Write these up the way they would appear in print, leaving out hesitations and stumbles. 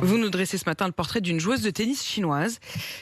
Vous nous dressez ce matin le portrait d'une joueuse de tennis chinoise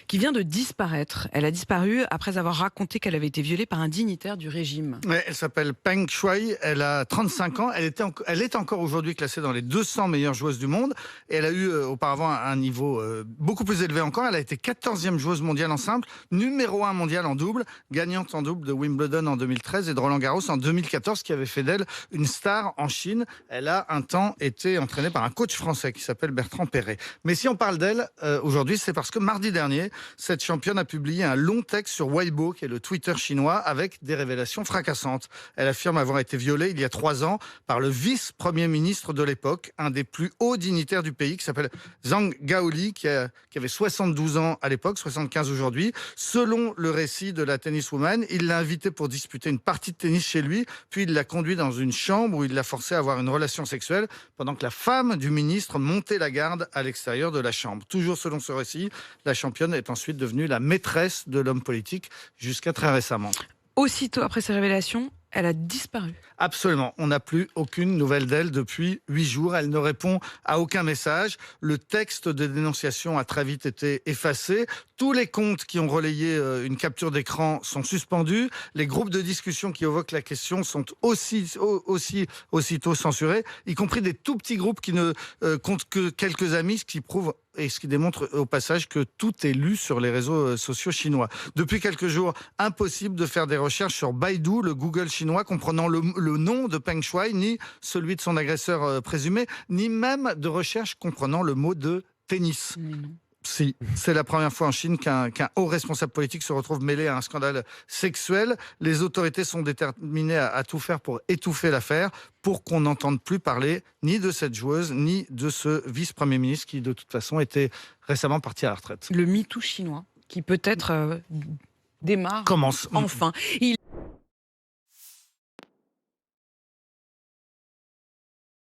qui vient de disparaître. Elle a disparu après avoir raconté qu'elle avait été violée par un dignitaire du régime. Ouais, elle s'appelle Peng Shuai, elle a 35 ans, elle est encore aujourd'hui classée dans les 200 meilleures joueuses du monde et elle a eu auparavant un niveau beaucoup plus élevé encore. Elle a été 14e joueuse mondiale en simple, numéro 1 mondiale en double, gagnante en double de Wimbledon en 2013 et de Roland Garros en 2014, qui avait fait d'elle une star en Chine. Elle a un temps été entraînée par un coach français qui s'appelle Bertrand Perret. Mais si on parle d'elle aujourd'hui, c'est parce que mardi dernier, cette championne a publié un long texte sur Weibo, qui est le Twitter chinois, avec des révélations fracassantes. Elle affirme avoir été violée il y a 3 ans par le vice-premier ministre de l'époque, un des plus hauts dignitaires du pays, qui s'appelle Zhang Gaoli, qui avait 72 ans à l'époque, 75 aujourd'hui. Selon le récit de la tenniswoman, il l'a invitée pour disputer une partie de tennis chez lui, puis il l'a conduit dans une chambre où il l'a forcée à avoir une relation sexuelle, pendant que la femme du ministre montait la garde à l'extérieur de la chambre. Toujours selon ce récit, la championne est ensuite devenue la maîtresse de l'homme politique jusqu'à très récemment. Aussitôt après ces révélations, elle a disparu. Absolument. On n'a plus aucune nouvelle d'elle depuis 8 jours. Elle ne répond à aucun message. Le texte de dénonciation a très vite été effacé. Tous les comptes qui ont relayé une capture d'écran sont suspendus. Les groupes de discussion qui évoquent la question sont aussitôt censurés, y compris des tout petits groupes qui ne comptent que quelques amis, ce qui prouve et ce qui démontre au passage que tout est lu sur les réseaux sociaux chinois. Depuis quelques jours, impossible de faire des recherches sur Baidu, le Google chinois, comprenant le nom de Peng Shuai, ni celui de son agresseur présumé, ni même de recherche comprenant le mot de tennis. Si, c'est la première fois en Chine qu'un haut responsable politique se retrouve mêlé à un scandale sexuel. Les autorités sont déterminées à tout faire pour étouffer l'affaire, pour qu'on n'entende plus parler ni de cette joueuse, ni de ce vice-premier ministre qui, de toute façon, était récemment parti à la retraite. Le MeToo chinois, qui peut-être démarre Commence. enfin.